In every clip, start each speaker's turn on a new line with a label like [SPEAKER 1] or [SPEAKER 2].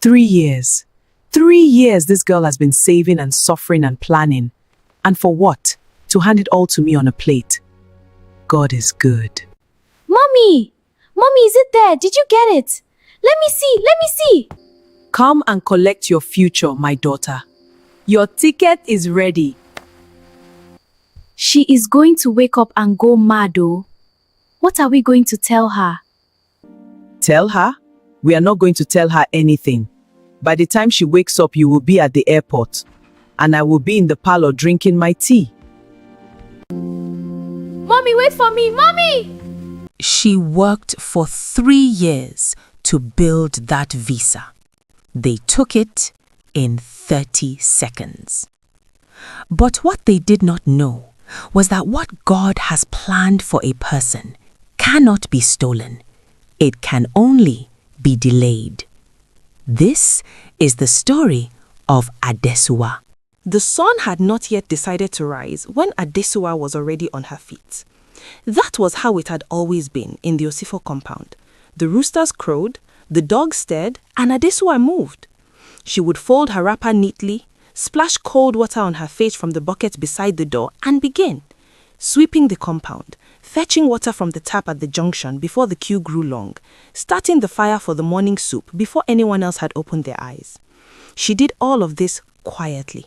[SPEAKER 1] 3 years. 3 years this girl has been saving and suffering and planning. And for what? To hand it all to me on a plate. God is good.
[SPEAKER 2] Mommy! Mommy, is it there? Did you get it? Let me see, let me see.
[SPEAKER 1] Come and collect your future, my daughter. Your ticket is ready.
[SPEAKER 2] She is going to wake up and go mad, oh. What are we going to tell her?
[SPEAKER 1] Tell her? We are not going to tell her anything. By the time she wakes up, you will be at the airport. And I will be in the parlor drinking my tea.
[SPEAKER 2] Mommy, wait for me, Mommy!
[SPEAKER 3] She worked for 3 years to build that visa. They took it in 30 seconds. But what they did not know was that what God has planned for a person cannot be stolen. It can only be delayed. This is the story of Adesua.
[SPEAKER 4] The sun had not yet decided to rise when Adesua was already on her feet. That was how it had always been in the Osifo compound. The roosters crowed, the dogs stared, and Adesua moved. She would fold her wrapper neatly, splash cold water on her face from the bucket beside the door, and begin sweeping the compound, fetching water from the tap at the junction before the queue grew long, starting the fire for the morning soup before anyone else had opened their eyes. She did all of this quietly.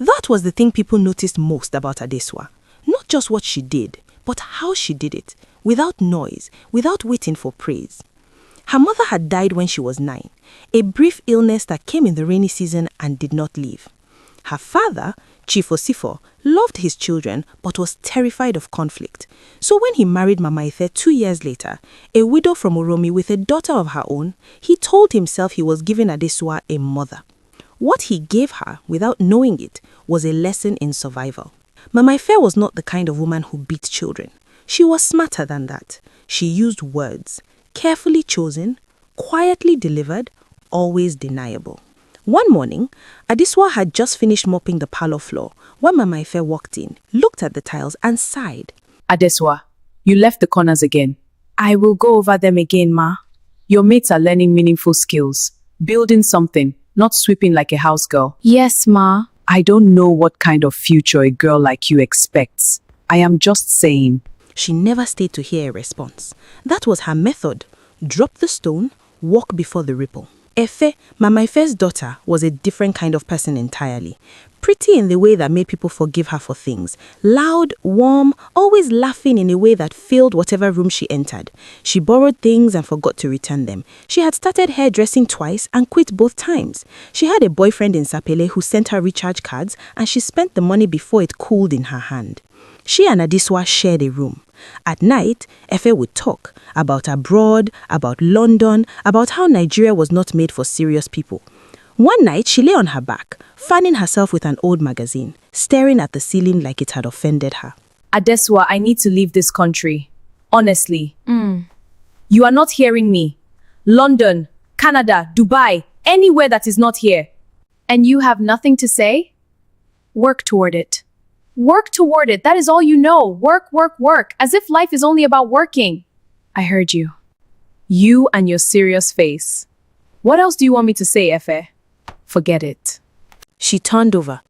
[SPEAKER 4] That was the thing people noticed most about Adesua. Not just what she did, but how she did it, without noise, without waiting for praise. Her mother had died when she was 9, a brief illness that came in the rainy season and did not leave. Her father, Chief Osifo, loved his children but was terrified of conflict. So when he married Mama Ife 2 years later, a widow from Uromi with a daughter of her own, he told himself he was giving Adesua a mother. What he gave her, without knowing it, was a lesson in survival. Mama Ife was not the kind of woman who beat children. She was smarter than that. She used words, carefully chosen, quietly delivered, always deniable. One morning, Adesua had just finished mopping the parlor floor when Mama Ife walked in, looked at the tiles and sighed.
[SPEAKER 1] Adesua, you left the corners again.
[SPEAKER 2] I will go over them again, Ma.
[SPEAKER 1] Your mates are learning meaningful skills, building something, not sweeping like a house girl.
[SPEAKER 2] Yes, Ma.
[SPEAKER 1] I don't know what kind of future a girl like you expects. I am just saying.
[SPEAKER 4] She never stayed to hear a response. That was her method. Drop the stone, walk before the ripple. Efe, Mama Ife's daughter, was a different kind of person entirely. Pretty in the way that made people forgive her for things. Loud, warm, always laughing in a way that filled whatever room she entered. She borrowed things and forgot to return them. She had started hairdressing twice and quit both times. She had a boyfriend in Sapele who sent her recharge cards and she spent the money before it cooled in her hand. She and Adesua shared a room. At night, Efe would talk about abroad, about London, about how Nigeria was not made for serious people. One night, she lay on her back, fanning herself with an old magazine, staring at the ceiling like it had offended her.
[SPEAKER 1] Adesua, I need to leave this country. Honestly. You are not hearing me. London, Canada, Dubai, anywhere that is not here.
[SPEAKER 2] And you have nothing to say? Work toward it. Work toward it. That is all you know. Work, work, work. As if life is only about working.
[SPEAKER 1] I heard you. You and your serious face. What else do you want me to say, Efe? Forget it.
[SPEAKER 4] She turned over.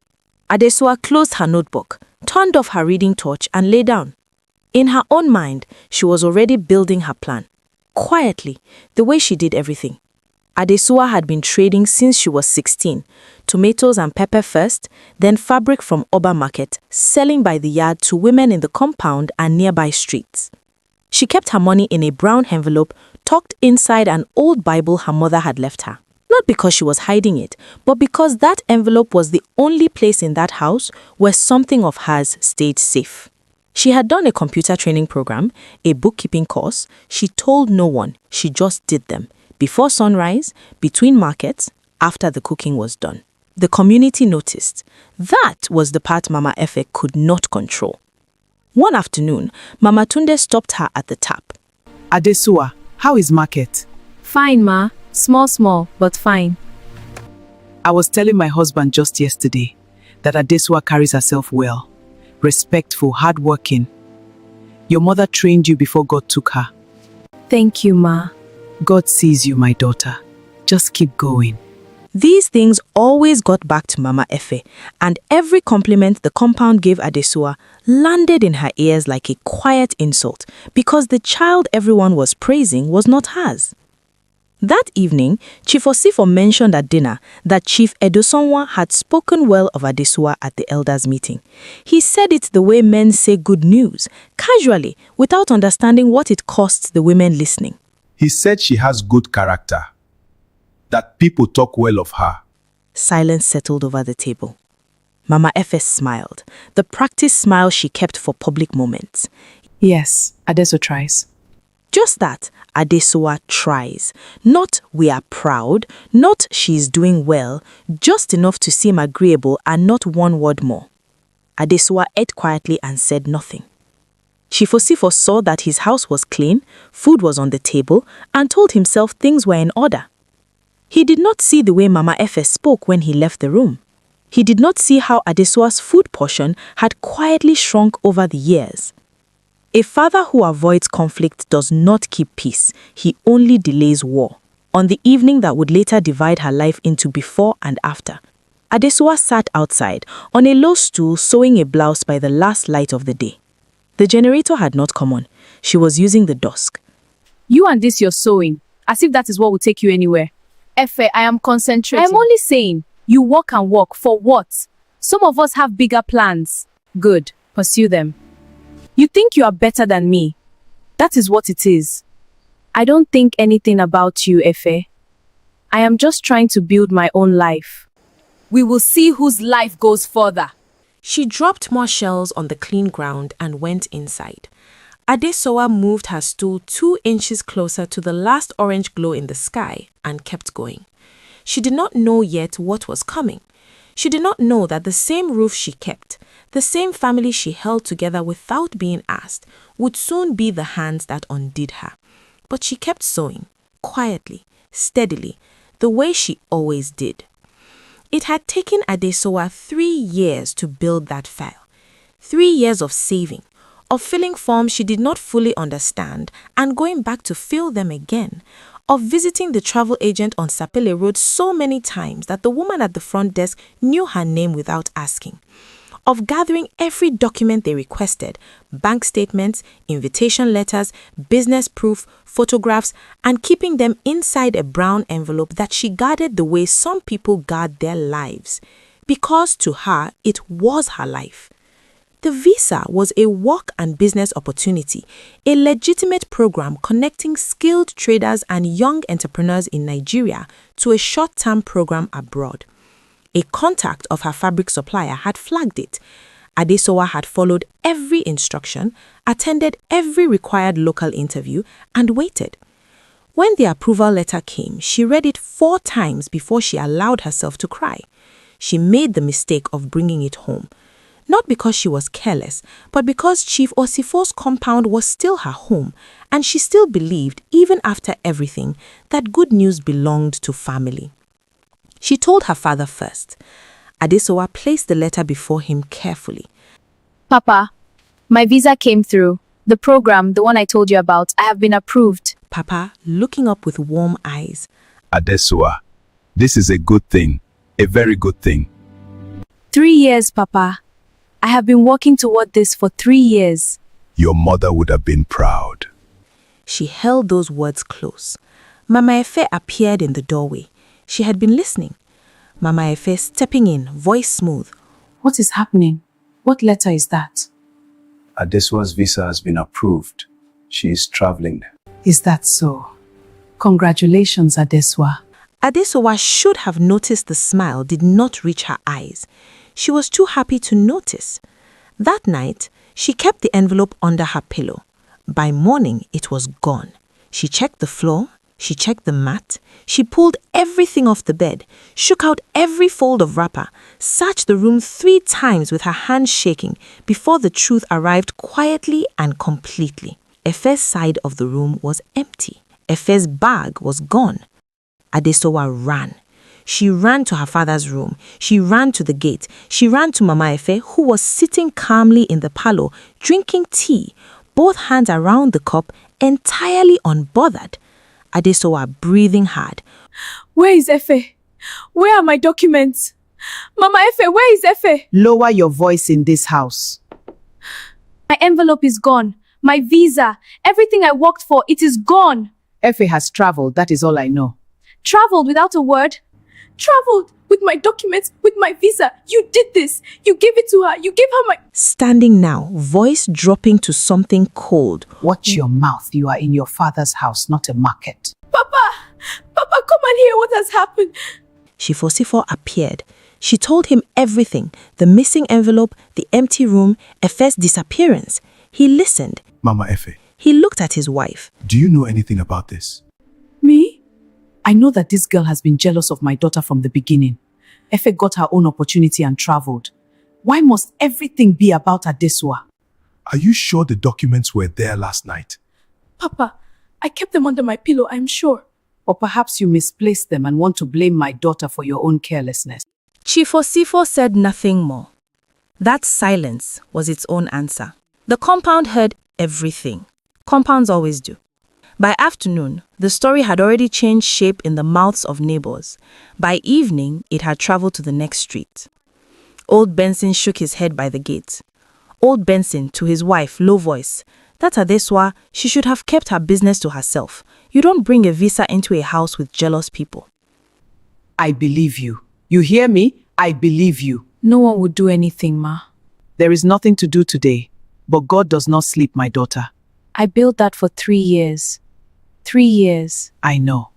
[SPEAKER 4] Adesua closed her notebook, turned off her reading torch and lay down. In her own mind, she was already building her plan. Quietly, the way she did everything. Adesua had been trading since she was 16. Tomatoes and pepper first, then fabric from Oba Market, selling by the yard to women in the compound and nearby streets. She kept her money in a brown envelope tucked inside an old Bible her mother had left her. Not because she was hiding it, but because that envelope was the only place in that house where something of hers stayed safe. She had done a computer training program, a bookkeeping course. She told no one, she just did them. Before sunrise, between markets, after the cooking was done. The community noticed. That was the part Mama Efe could not control. One afternoon, Mama Tunde stopped her at the tap.
[SPEAKER 1] Adesua, how is market?
[SPEAKER 2] Fine, Ma. Small, but fine.
[SPEAKER 1] I was telling my husband just yesterday that Adesua carries herself well, respectful, hardworking. Your mother trained you before God took her.
[SPEAKER 2] Thank you, Ma.
[SPEAKER 1] God sees you, my daughter. Just keep going.
[SPEAKER 4] These things always got back to Mama Efe, and every compliment the compound gave Adesua landed in her ears like a quiet insult because the child everyone was praising was not hers. That evening, Chief Osifo mentioned at dinner that Chief Edosonwa had spoken well of Adesua at the elders' meeting. He said it the way men say good news, casually, without understanding what it costs the women listening.
[SPEAKER 5] He said she has good character, that people talk well of her.
[SPEAKER 4] Silence settled over the table. Mama Efe smiled, the practiced smile she kept for public moments.
[SPEAKER 1] Yes, Adeso tries.
[SPEAKER 4] Just that, Adesua tries. Not we are proud, not she's doing well, just enough to seem agreeable and not one word more. Adesua ate quietly and said nothing. Chief Osifo saw that his house was clean, food was on the table, and told himself things were in order. He did not see the way Mama Efe spoke when he left the room. He did not see how Adesua's food portion had quietly shrunk over the years. A father who avoids conflict does not keep peace, he only delays war. On the evening that would later divide her life into before and after, Adesua sat outside on a low stool sewing a blouse by the last light of the day. The generator had not come on. She was using the dusk.
[SPEAKER 2] You and this you're sewing, as if that is what will take you anywhere. Efe, I am concentrating. I am only saying, you walk and walk, for what? Some of us have bigger plans. Good, pursue them. You think you are better than me. That is what it is. I don't think anything about you, Efe. I am just trying to build my own life. We will see whose life goes further.
[SPEAKER 4] She dropped more shells on the clean ground and went inside. Adesowa moved her stool 2 inches closer to the last orange glow in the sky and kept going. She did not know yet what was coming. She did not know that the same roof she kept, the same family she held together without being asked, would soon be the hands that undid her. But she kept sewing, quietly, steadily, the way she always did. It had taken Adesowa 3 years to build that file. 3 years of saving, of filling forms she did not fully understand and going back to fill them again, of visiting the travel agent on Sapele Road so many times that the woman at the front desk knew her name without asking, of gathering every document they requested, bank statements, invitation letters, business proof, photographs, and keeping them inside a brown envelope that she guarded the way some people guard their lives, because to her it was her life. The visa was a work and business opportunity, a legitimate program connecting skilled traders and young entrepreneurs in Nigeria to a short-term program abroad. A contact of her fabric supplier had flagged it. Adesowa had followed every instruction, attended every required local interview, and waited. When the approval letter came, she read it 4 times before she allowed herself to cry. She made the mistake of bringing it home. Not because she was careless, but because Chief Osifo's compound was still her home, and she still believed, even after everything, that good news belonged to family. She told her father first. Adesowa placed the letter before him carefully.
[SPEAKER 2] Papa, my visa came through. The program, the one I told you about, I have been approved.
[SPEAKER 4] Papa, looking up with warm eyes.
[SPEAKER 5] Adesowa, this is a good thing, a very good thing.
[SPEAKER 2] 3 years, Papa. I have been working toward this for 3 years.
[SPEAKER 5] Your mother would have been proud.
[SPEAKER 4] She held those words close. Mama Efe appeared in the doorway. She had been listening. Mama Efe stepping in, voice smooth.
[SPEAKER 1] What is happening? What letter is that?
[SPEAKER 5] Adesowa's visa has been approved. She is traveling.
[SPEAKER 1] Is that so? Congratulations, Adeswa.
[SPEAKER 4] Adesowa should have noticed the smile did not reach her eyes. She was too happy to notice. That night, she kept the envelope under her pillow. By morning, it was gone. She checked the floor, she checked the mat, she pulled everything off the bed, shook out every fold of wrapper, searched the room 3 times with her hands shaking before the truth arrived quietly and completely. Efe's side of the room was empty. Efe's bag was gone. Adesowa ran. She ran to her father's room. She ran to the gate. She ran to Mama Efe, who was sitting calmly in the parlor, drinking tea, both hands around the cup, entirely unbothered. Adesowa breathing hard.
[SPEAKER 2] Where is Efe? Where are my documents? Mama Efe, where is Efe?
[SPEAKER 1] Lower your voice in this house.
[SPEAKER 2] My envelope is gone. My visa, everything I worked for, it is gone.
[SPEAKER 1] Efe has traveled, that is all I know.
[SPEAKER 2] Traveled without a word? Traveled with my documents, with my visa. You did this. You gave it to her. You gave her my...
[SPEAKER 4] Standing now, voice dropping to something cold.
[SPEAKER 1] Watch your mouth. You are in your father's house, not a market.
[SPEAKER 2] Papa! Papa, come and hear what has happened.
[SPEAKER 4] Shifosifo appeared. She told him everything. The missing envelope, the empty room, Efe's disappearance. He listened.
[SPEAKER 5] Mama Efe,
[SPEAKER 4] He looked at his wife.
[SPEAKER 5] do you know anything about this?
[SPEAKER 1] Me? I know that this girl has been jealous of my daughter from the beginning. Efe got her own opportunity and traveled. Why must everything be about Adesua?
[SPEAKER 5] Are you sure the documents were there last night?
[SPEAKER 2] Papa, I kept them under my pillow, I'm sure.
[SPEAKER 1] Or perhaps you misplaced them and want to blame my daughter for your own carelessness.
[SPEAKER 4] Chifosifo said nothing more. That silence was its own answer. The compound heard everything. Compounds always do. By afternoon, the story had already changed shape in the mouths of neighbors. By evening, it had traveled to the next street. Old Benson shook his head by the gate. Old Benson, to his wife, low voice. That's Adesua. She should have kept her business to herself. You don't bring a visa into a house with jealous people.
[SPEAKER 1] I believe you. You hear me? I believe you.
[SPEAKER 2] No one would do anything, Ma.
[SPEAKER 1] There is nothing to do today, but God does not sleep, my daughter.
[SPEAKER 2] I built that for 3 years. 3 years.
[SPEAKER 1] I know.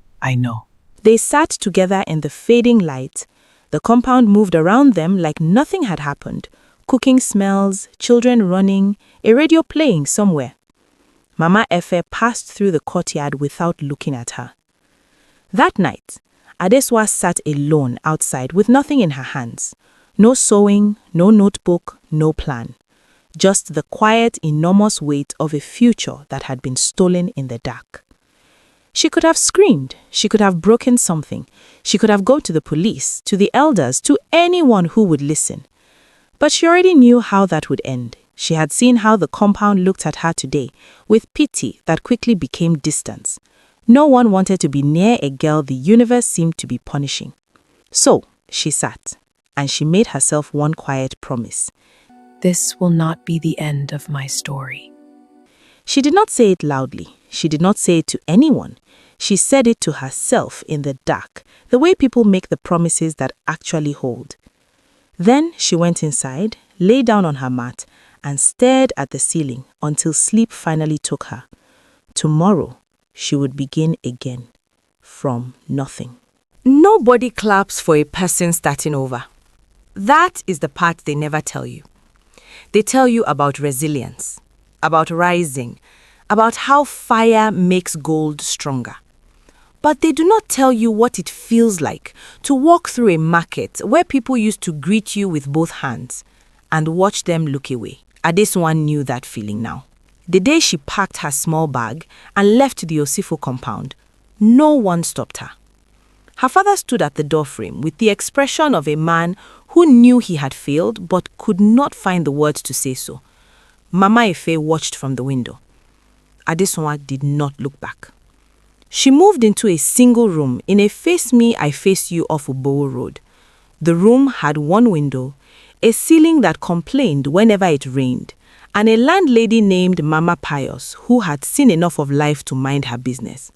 [SPEAKER 4] They sat together in the fading light. The compound moved around them like nothing had happened. Cooking smells, children running, a radio playing somewhere. Mama Efe passed through the courtyard without looking at her. That night, Adesua sat alone outside with nothing in her hands. No sewing, no notebook, no plan. Just the quiet, enormous weight of a future that had been stolen in the dark. She could have screamed, she could have broken something, she could have gone to the police, to the elders, to anyone who would listen. But she already knew how that would end. She had seen how the compound looked at her today, with pity that quickly became distance. No one wanted to be near a girl the universe seemed to be punishing. So, she sat, and she made herself one quiet promise.
[SPEAKER 2] This will not be the end of my story.
[SPEAKER 4] She did not say it loudly. She did not say it to anyone. She said it to herself in the dark, the way people make the promises that actually hold. Then she went inside, lay down on her mat, and stared at the ceiling until sleep finally took her. Tomorrow, she would begin again, from nothing.
[SPEAKER 6] Nobody claps for a person starting over. That is the part they never tell you. They tell you about resilience, about rising, about how fire makes gold stronger. But they do not tell you what it feels like to walk through a market where people used to greet you with both hands and watch them look away. Adesua knew that feeling now. The day she packed her small bag and left the Osifo compound, no one stopped her. Her father stood at the doorframe with the expression of a man who knew he had failed but could not find the words to say so. Mama Efe watched from the window. Adesua did not look back. She moved into a single room in a face me, I face you off Ubowo Road. The room had one window, a ceiling that complained whenever it rained, and a landlady named Mama Pius who had seen enough of life to mind her business.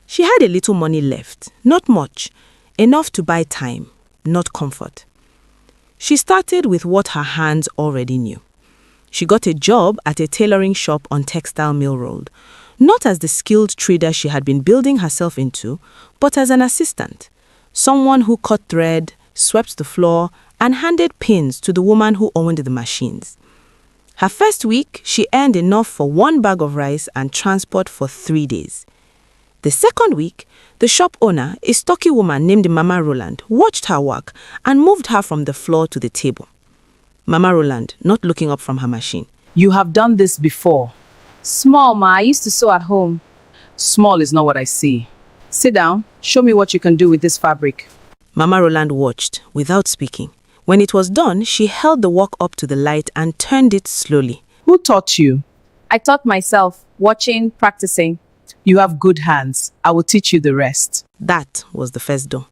[SPEAKER 6] She had a little money left, not much, enough to buy time, not comfort. She started with what her hands already knew. She got a job at a tailoring shop on Textile Mill Road, not as the skilled trader she had been building herself into, but as an assistant, someone who cut thread, swept the floor, and handed pins to the woman who owned the machines. Her first week, she earned enough for 1 bag of rice and transport for 3 days. The second week, the shop owner, a stocky woman named Mama Roland, watched her work and moved her from the floor to the table. Mama Roland, not looking up from her machine.
[SPEAKER 1] You have done this before.
[SPEAKER 2] Small, Ma. I used to sew at home.
[SPEAKER 1] Small is not what I see. Sit down. Show me what you can do with this fabric.
[SPEAKER 4] Mama Roland watched, without speaking. When it was done, she held the work up to the light and turned it slowly.
[SPEAKER 1] Who taught you?
[SPEAKER 2] I taught myself, watching, practicing.
[SPEAKER 1] You have good hands. I will teach you the rest.
[SPEAKER 4] That was the first door.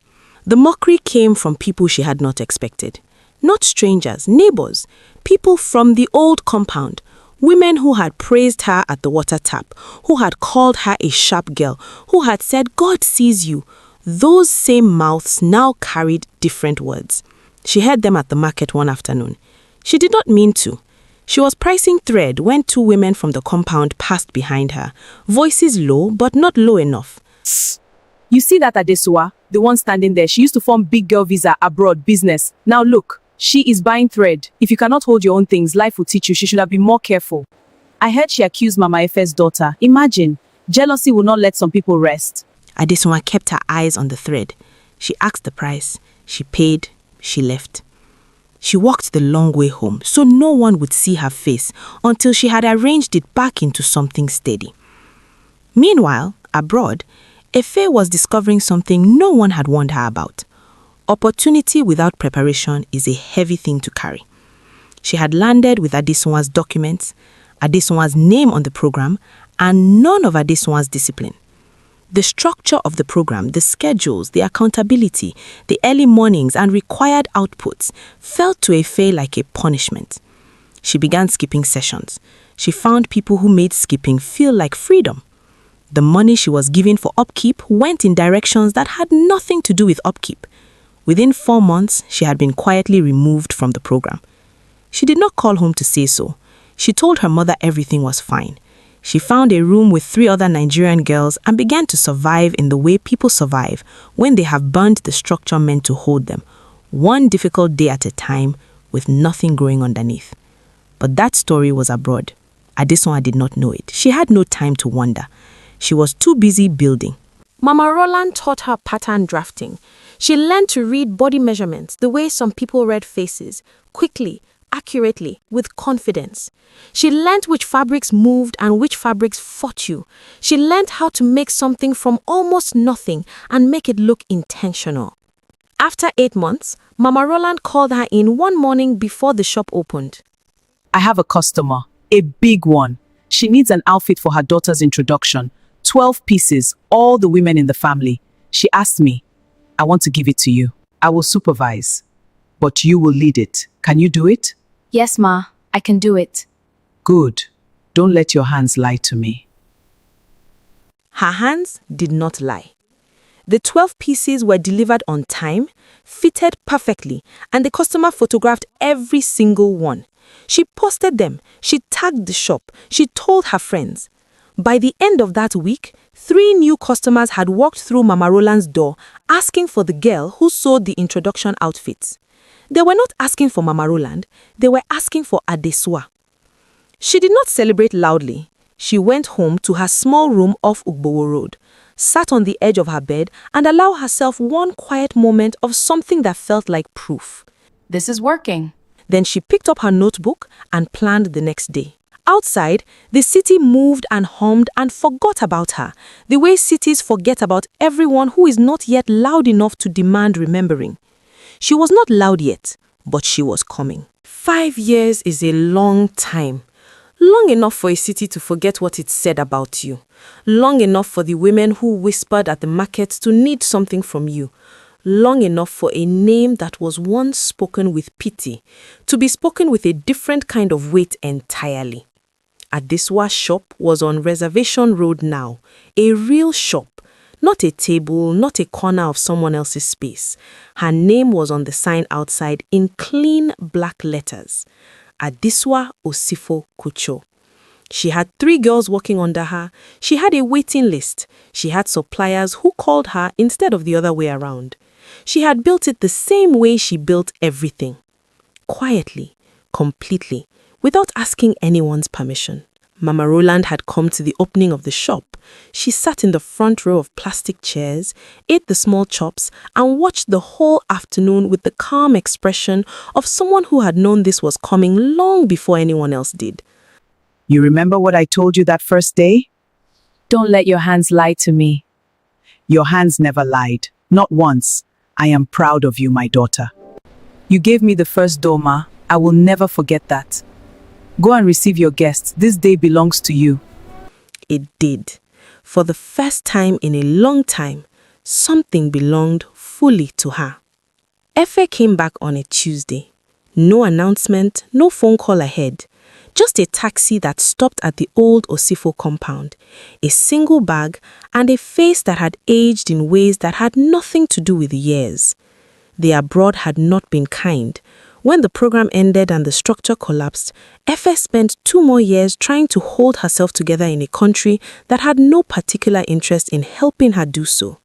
[SPEAKER 4] The mockery came from people she had not expected. Not strangers, neighbors, people from the old compound, women who had praised her at the water tap, who had called her a sharp girl, who had said, "God sees you." Those same mouths now carried different words. She heard them at the market one afternoon. She did not mean to. She was pricing thread when two women from the compound passed behind her, voices low but not low enough.
[SPEAKER 2] You see that Adesua, the one standing there, she used to form big girl visa abroad business. Now look, she is buying thread. If you cannot hold your own things, life will teach you. She should have been more careful. I heard she accused Mama Efe's daughter. Imagine, jealousy will not let some people rest.
[SPEAKER 4] Adesua kept her eyes on the thread. She asked the price. She paid. She left. She walked the long way home so no one would see her face until she had arranged it back into something steady. Meanwhile, abroad, Efe was discovering something no one had warned her about. Opportunity without preparation is a heavy thing to carry. She had landed with Adesuwa's documents, Adesuwa's name on the program, and none of Adesuwa's discipline. The structure of the program, the schedules, the accountability, the early mornings and required outputs felt to Efe like a punishment. She began skipping sessions. She found people who made skipping feel like freedom. The money she was given for upkeep went in directions that had nothing to do with upkeep. Within 4 months, she had been quietly removed from the program. She did not call home to say so. She told her mother everything was fine. She found a room with 3 other Nigerian girls and began to survive in the way people survive when they have burnt the structure meant to hold them, one difficult day at a time with nothing growing underneath. But that story was abroad. Adesuwa did not know it. She had no time to wonder. She was too busy building. Mama Roland taught her pattern drafting. She learned to read body measurements the way some people read faces, quickly, accurately, with confidence. She learned which fabrics moved and which fabrics fought you. She learned how to make something from almost nothing and make it look intentional. After 8 months, Mama Roland called her in one morning before the shop opened.
[SPEAKER 1] I have a customer, a big one. She needs an outfit for her daughter's introduction. 12 pieces, all the women in the family. She asked me, I want to give it to you. I will supervise, but you will lead it. Can you do it?
[SPEAKER 2] Yes, Ma, I can do it.
[SPEAKER 1] Good. Don't let your hands lie to me.
[SPEAKER 4] Her hands did not lie. The 12 pieces were delivered on time, fitted perfectly, and the customer photographed every single one. She posted them, she tagged the shop, she told her friends. By the end of that week, 3 new customers had walked through Mama Roland's door asking for the girl who sewed the introduction outfits. They were not asking for Mama Roland, they were asking for Adesua. She did not celebrate loudly. She went home to her small room off Ugbowo Road, sat on the edge of her bed and allowed herself one quiet moment of something that felt like proof.
[SPEAKER 2] This is working.
[SPEAKER 4] Then she picked up her notebook and planned the next day. Outside, the city moved and hummed and forgot about her, the way cities forget about everyone who is not yet loud enough to demand remembering. She was not loud yet, but she was coming. 5 years is a long time. Long enough for a city to forget what it said about you. Long enough for the women who whispered at the markets to need something from you. Long enough for a name that was once spoken with pity to be spoken with a different kind of weight entirely. Adesuwa's shop was on Reservation Road now, a real shop, not a table, not a corner of someone else's space. Her name was on the sign outside in clean black letters. Adesuwa Osifo Kucho. She had 3 girls working under her. She had a waiting list. She had suppliers who called her instead of the other way around. She had built it the same way she built everything. Quietly, completely, without asking anyone's permission. Mama Roland had come to the opening of the shop. She sat in the front row of plastic chairs, ate the small chops, and watched the whole afternoon with the calm expression of someone who had known this was coming long before anyone else did.
[SPEAKER 1] You remember what I told you that first day?
[SPEAKER 2] Don't let your hands lie to me.
[SPEAKER 1] Your hands never lied. Not once. I am proud of you, my daughter. You gave me the first door, Ma. I will never forget that. Go and receive your guests. This day belongs to you.
[SPEAKER 4] It did. For the first time in a long time, something belonged fully to her. Efe came back on a Tuesday. No announcement, no phone call ahead. Just a taxi that stopped at the old Osifo compound, a single bag, and a face that had aged in ways that had nothing to do with years. The abroad had not been kind. When the program ended and the structure collapsed, Efe spent 2 more years trying to hold herself together in a country that had no particular interest in helping her do so.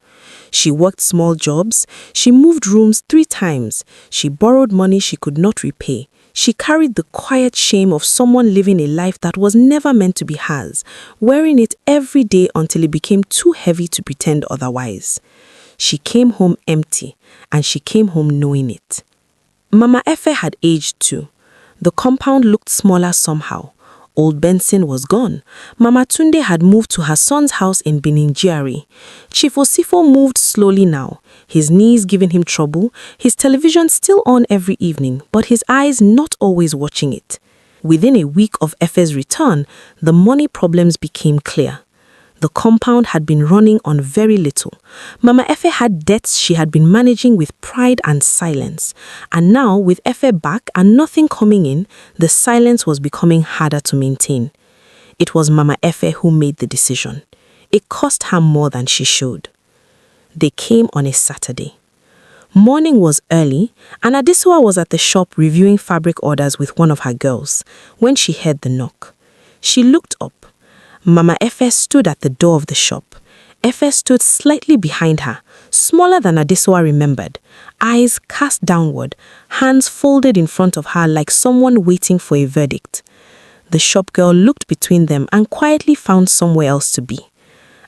[SPEAKER 4] She worked small jobs, she moved rooms 3 times, she borrowed money she could not repay. She carried the quiet shame of someone living a life that was never meant to be hers, wearing it every day until it became too heavy to pretend otherwise. She came home empty, and she came home knowing it. Mama Efe had aged too. The compound looked smaller somehow. Old Benson was gone. Mama Tunde had moved to her son's house in Benin GRA. Chief Osifo moved slowly now, his knees giving him trouble, his television still on every evening, but his eyes not always watching it. Within a week of Efe's return, the money problems became clear. The compound had been running on very little. Mama Efe had debts she had been managing with pride and silence. And now, with Efe back and nothing coming in, the silence was becoming harder to maintain. It was Mama Efe who made the decision. It cost her more than she showed. They came on a Saturday. Morning was early, and Adesua was at the shop reviewing fabric orders with one of her girls when she heard the knock. She looked up. Mama Efe stood at the door of the shop. Efe stood slightly behind her, smaller than Adesua remembered, eyes cast downward, hands folded in front of her like someone waiting for a verdict. The shop girl looked between them and quietly found somewhere else to be.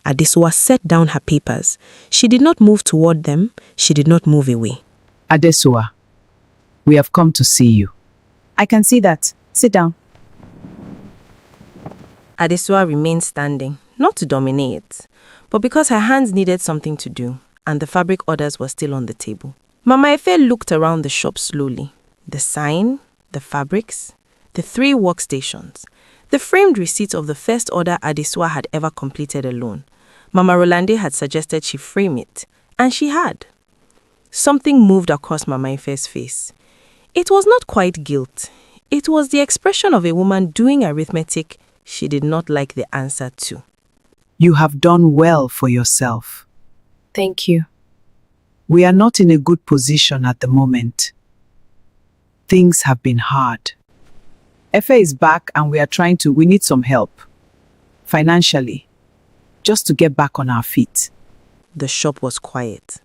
[SPEAKER 4] Adesua set down her papers. She did not move toward them. She did not move away.
[SPEAKER 1] Adesua, we have come to see you.
[SPEAKER 2] I can see that. Sit down.
[SPEAKER 4] Adesua remained standing, not to dominate, but because her hands needed something to do, and the fabric orders were still on the table. Mama Efe looked around the shop slowly. The sign, the fabrics, the 3 workstations, the framed receipt of the first order Adesua had ever completed alone. Mama Rolande had suggested she frame it, and she had. Something moved across Mama Efe's face. It was not quite guilt. It was the expression of a woman doing arithmetic she did not like the answer to.
[SPEAKER 1] You have done well for yourself.
[SPEAKER 2] Thank you.
[SPEAKER 1] We are not in a good position at the moment. Things have been hard. Efe is back and we need some help. Financially. Just to get back on our feet.
[SPEAKER 4] The shop was quiet.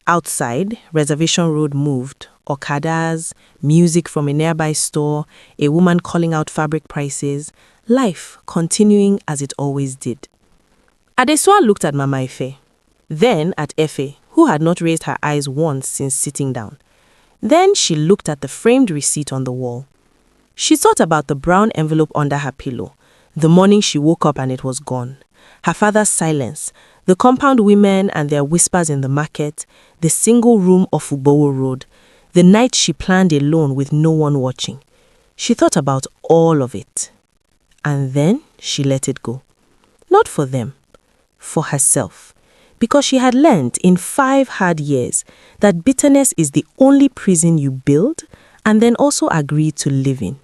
[SPEAKER 4] Outside, Reservation Road moved. Okadas, music from a nearby store, a woman calling out fabric prices, life continuing as it always did. Adesua looked at Mama Efe, then at Efe, who had not raised her eyes once since sitting down. Then she looked at the framed receipt on the wall. She thought about the brown envelope under her pillow, the morning she woke up and it was gone, her father's silence, the compound women and their whispers in the market, the single room off Ubowo Road, the night she planned alone with no one watching. She thought about all of it. And then she let it go. Not for them, for herself. Because she had learned in 5 hard years that bitterness is the only prison you build and then also agree to live in.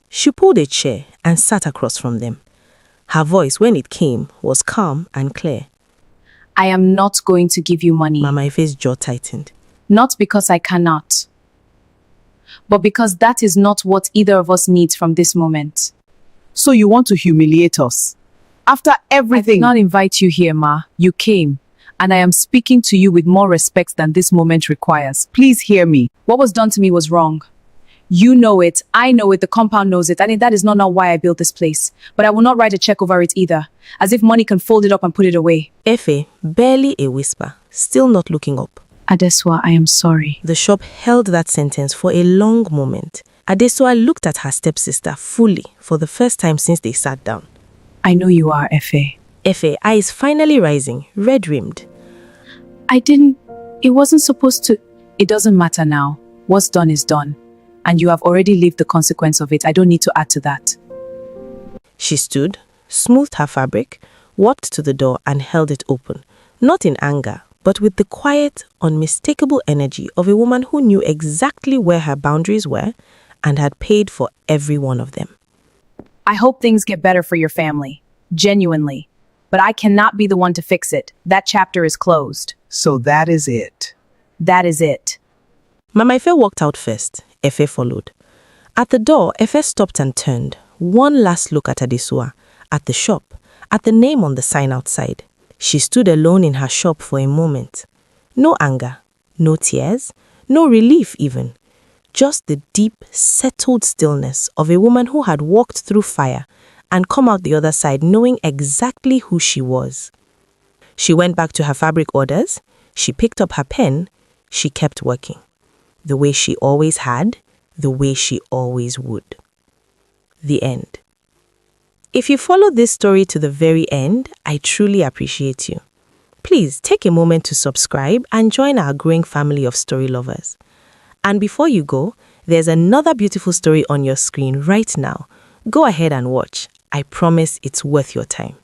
[SPEAKER 4] She pulled a chair and sat across from them. Her voice, when it came, was calm and clear.
[SPEAKER 2] I am not going to give you money.
[SPEAKER 4] Mama Efe's jaw tightened.
[SPEAKER 2] Not because I cannot, but because that is not what either of us needs from this moment.
[SPEAKER 1] So you want to humiliate us? After
[SPEAKER 2] I
[SPEAKER 1] everything?
[SPEAKER 2] did not invite you here, Ma. You came, and I am speaking to you with more respect than this moment requires.
[SPEAKER 1] Please hear me.
[SPEAKER 2] What was done to me was wrong. You know it, I know it, the compound knows it, and that is not why I built this place. But I will not write a check over it either, as if money can fold it up and put it away.
[SPEAKER 4] Efe, barely a whisper, still not looking up.
[SPEAKER 2] Adesua, I am sorry.
[SPEAKER 4] The shop held that sentence for a long moment. Adesua looked at her stepsister fully for the first time since they sat down.
[SPEAKER 2] I know you are, Efe.
[SPEAKER 4] Efe, eyes finally rising, red-rimmed.
[SPEAKER 2] It wasn't supposed to. It doesn't matter now. What's done is done. And you have already lived the consequence of it. I don't need to add to that.
[SPEAKER 4] She stood, smoothed her fabric, walked to the door and held it open, not in anger, but with the quiet, unmistakable energy of a woman who knew exactly where her boundaries were and had paid for every one of them.
[SPEAKER 2] I hope things get better for your family. Genuinely. But I cannot be the one to fix it. That chapter is closed.
[SPEAKER 1] So that is it.
[SPEAKER 2] That is it.
[SPEAKER 4] Mama Ife walked out first. Efe followed. At the door, Efe stopped and turned. One last look at Adesua, at the shop, at the name on the sign outside. She stood alone in her shop for a moment. No anger, no tears, no relief even. Just the deep, settled stillness of a woman who had walked through fire and come out the other side knowing exactly who she was. She went back to her fabric orders. She picked up her pen. She kept working. The way she always had, the way she always would. The end. If you followed this story to the very end, I truly appreciate you. Please take a moment to subscribe and join our growing family of story lovers. And before you go, there's another beautiful story on your screen right now. Go ahead and watch. I promise it's worth your time.